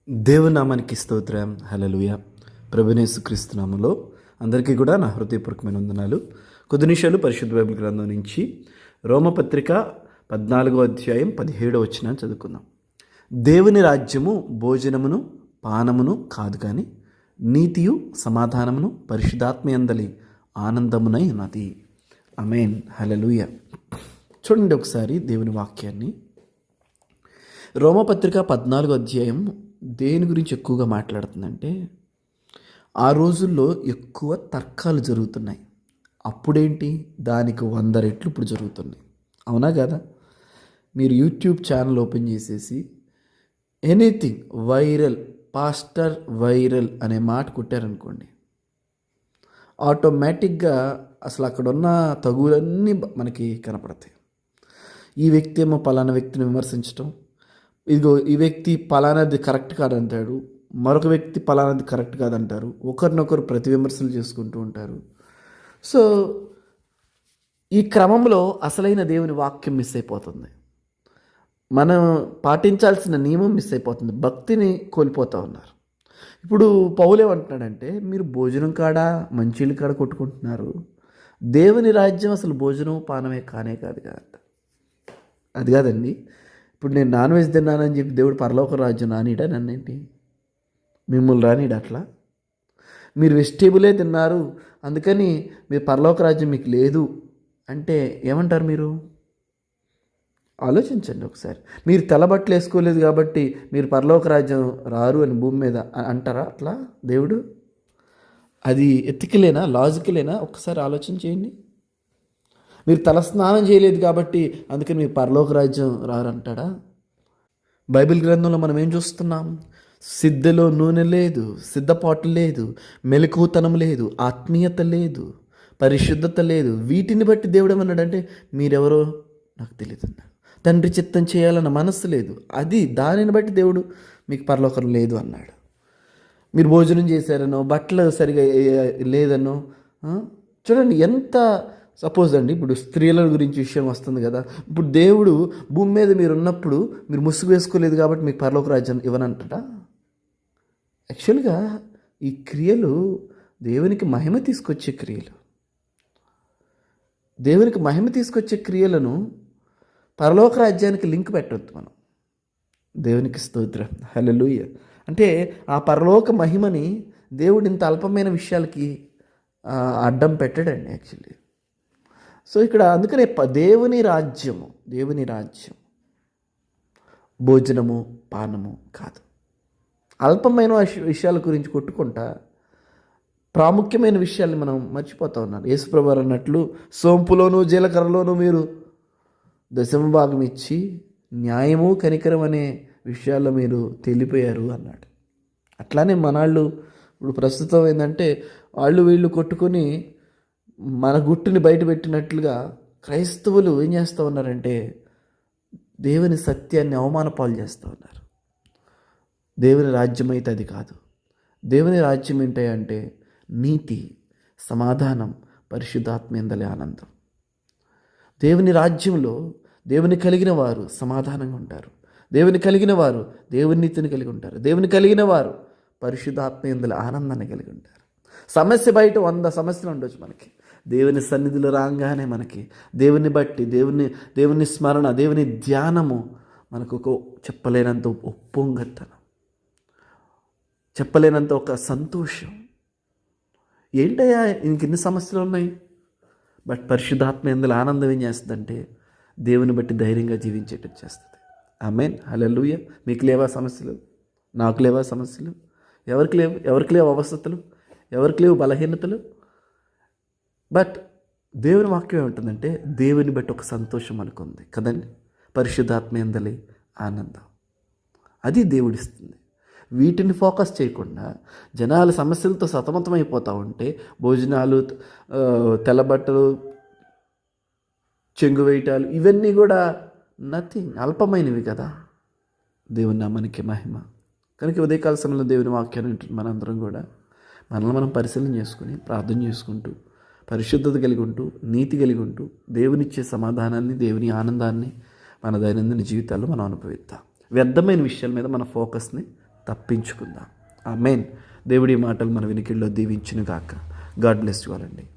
దేవుని నామానికి స్తోత్రం. హల్లెలూయా. ప్రభునేసు క్రీస్తు నామములో అందరికీ కూడా నా హృదయపూర్వకమైన వందనాలు. కొద్ది నిమిషాలు పరిశుద్ధ బైబిల్ గ్రంథం నుంచి రోమపత్రిక 14వ అధ్యాయం 17వ వచనం చదువుకుందాం. దేవుని రాజ్యము భోజనమును పానమును కాదు, కానీ నీతియు సమాధానమును పరిశుద్ధాత్మయందలి ఆనందమునై ఉన్నది. ఆమేన్. హల్లెలూయా. చూడండి ఒకసారి దేవుని వాక్యాన్ని. రోమపత్రిక 14వ అధ్యాయం దేని గురించి ఎక్కువగా మాట్లాడుతుందంటే, ఆ రోజుల్లో ఎక్కువ తర్కాలు జరుగుతున్నాయి. అప్పుడేంటి, దానికి 100 రెట్లు ఇప్పుడు జరుగుతున్నాయి. అవునా కదా? మీరు యూట్యూబ్ ఛానల్ ఓపెన్ చేసేసి ఎనీథింగ్ వైరల్, పాస్టర్ వైరల్ అనే మాట కొట్టారనుకోండి, ఆటోమేటిక్గా అసలు అక్కడ ఉన్న తగులన్నీ మనకి కనపడతాయి. ఈ వ్యక్తి ఏమో పలానా వ్యక్తిని విమర్శించడం, ఇదిగో ఈ వ్యక్తి పలానాది కరెక్ట్ కాదంటాడు, మరొక వ్యక్తి పలానాది కరెక్ట్ కాదంటారు, ఒకరినొకరు ప్రతి విమర్శలు చేసుకుంటూ ఉంటారు. సో ఈ క్రమంలో అసలైన దేవుని వాక్యం మిస్ అయిపోతుంది. మనం పాటించాల్సిన నియమం మిస్ అయిపోతుంది. భక్తిని కోల్పోతూ ఉన్నారు. ఇప్పుడు పౌలు ఏమంటున్నాడంటే, మీరు భోజనం కాడ మంచిలు కాడ కొట్టుకుంటున్నారు, దేవుని రాజ్యం అసలు భోజనం పానమే కానే కాదు కదా. అది కాదండి. ఇప్పుడు నేను నాన్ వెజ్ తిన్నానని చెప్పి దేవుడు పరలోక రాజ్యం రానిడా నన్నేంటి? మిమ్మల్ని రానిడా అట్లా? మీరు వెజిటేబులే తిన్నారు అందుకని మీరు పరలోక రాజ్యం మీకు లేదు అంటే ఏమంటారు మీరు? ఆలోచించండి ఒకసారి. మీరు తెల్లబట్టలు వేసుకోలేదు కాబట్టి మీరు పరలోక రాజ్యం రారు అని భూమి మీద అంటారా అట్లా దేవుడు? అది ఎథికలేనా, లాజికలేనా? ఒకసారి ఆలోచన చేయండి. మీరు తలస్నానం చేయలేదు కాబట్టి అందుకని మీరు పరలోక రాజ్యం రారంటాడా? బైబిల్ గ్రంథంలో మనం ఏం చూస్తున్నాం? సిద్ధలో నూనె లేదు, సిద్ధపాటు లేదు, మెలకువతనం లేదు, ఆత్మీయత లేదు, పరిశుద్ధత లేదు. వీటిని బట్టి దేవుడు ఏమన్నాడంటే, మీరెవరో నాకు తెలియదు అన్నాడు. తండ్రి చిత్తం చేయాలన్న మనస్సు లేదు, అది దానిని బట్టి దేవుడు మీకు పరలోకం లేదు అన్నాడు. మీరు భోజనం చేశారనో, బట్టలు సరిగా లేదనో, చూడండి ఎంత. సపోజ్ అండి, ఇప్పుడు స్త్రీల గురించి విషయం వస్తుంది కదా. ఇప్పుడు దేవుడు భూమి మీద మీరు ఉన్నప్పుడు మీరు ముసుగు వేసుకోలేదు కాబట్టి మీకు పరలోక రాజ్యం ఇవ్వనంటడా? యాక్చువల్గా ఈ క్రియలు దేవునికి మహిమ తీసుకొచ్చే క్రియలు. దేవునికి మహిమ తీసుకొచ్చే క్రియలను పరలోక రాజ్యానికి లింక్ పెట్టవద్దు మనం. దేవునికి స్తోత్రం. హల్లెలూయా. అంటే ఆ పరలోక మహిమని దేవుడు ఇంత అల్పమైన విషయాలకి అడ్డం పెట్టాడండి యాక్చువల్లీ. సో ఇక్కడ అందుకనే దేవుని రాజ్యం భోజనము పానము కాదు. అల్పమైన విషయాల గురించి కొట్టుకుంటా ప్రాముఖ్యమైన విషయాల్ని మనం మర్చిపోతూ ఉన్నారు. యేసుప్రభు అన్నట్లు, సోంపులోను జీలకర్రలోను మీరు దశమ భాగం ఇచ్చి న్యాయము కనికరం అనే విషయాల్లో మీరు తెలిపోయారు అన్నాడు. అట్లానే మనాళ్ళు ఇప్పుడు ప్రస్తుతం ఏంటంటే, వాళ్ళు వీళ్ళు కొట్టుకొని మన గుట్టుని బయట పెట్టినట్లుగా క్రైస్తవులు ఏం చేస్తూ ఉన్నారంటే, దేవుని సత్యాన్ని అవమానపాలు చేస్తూ ఉన్నారు. దేవుని రాజ్యం అయితే అది కాదు. దేవుని రాజ్యం ఏంటంటే నీతి, సమాధానం, పరిశుద్ధాత్మయందలి ఆనందం. దేవుని రాజ్యంలో దేవుని కలిగిన వారు సమాధానంగా ఉంటారు, దేవుని కలిగిన వారు దేవుని నీతిని కలిగి ఉంటారు, దేవుని కలిగిన వారు పరిశుద్ధాత్మయందలి ఆనందాన్ని కలిగి ఉంటారు. సమస్య బయట 100 సమస్యలు ఉండొచ్చు, మనకి దేవుని సన్నిధిలో రాగానే మనకి దేవుని బట్టి దేవుని స్మరణ, దేవుని ధ్యానము మనకు ఒక చెప్పలేనంత ఉప్పొంగతనం, చెప్పలేనంత ఒక సంతోషం. ఏంటయ్యా ఇంకెన్ని సమస్యలు ఉన్నాయి? బట్ పరిశుద్ధాత్మ ఎందులో ఆనందం ఏం చేస్తుందంటే, దేవుని బట్టి ధైర్యంగా జీవించేటట్టు చేస్తుంది. ఆమేన్. హల్లెలూయా. మీకు లేవా సమస్యలు? నాకు లేవా సమస్యలు? ఎవరికి లేవు అవస్థతలు? ఎవరికి లేవు బలహీనతలు? బట్ దేవుని వాక్యం ఏముంటుందంటే, దేవుని బట్టి ఒక సంతోషం అనుకుంది కదండి. పరిశుద్ధాత్మ యందలి ఆనందం, అది దేవుడిస్తుంది. వీటిని ఫోకస్ చేయకుండా జనాలు సమస్యలతో సతమతమైపోతూ ఉంటే, భోజనాలు, తెల్లబట్టలు, చెంగు వేయటాలు, ఇవన్నీ కూడా నథింగ్, అల్పమైనవి కదా. దేవుని నామానికి మహిమ. కనుక ఉదయకాల సమయంలో దేవుని వాక్యాన్ని వింటున్న మనందరం కూడా మనల్ని మనం పరిశీలన చేసుకుని ప్రార్థన చేసుకుంటూ, పరిశుద్ధత కలిగి ఉంటూ, నీతి కలిగి ఉంటూ, దేవునిచ్చే సమాధానాన్ని, దేవుని ఆనందాన్ని మన దైనందిన జీవితాల్లో మనం అనుభవిద్దాం. వ్యర్థమైన విషయాల మీద మన ఫోకస్ని తప్పించుకుందాం. ఆమేన్. దేవుడి మాటలు మన వినికిడిలో దీవించును గాక. గాడ్ బ్లెస్ యు ఆల్ అండి.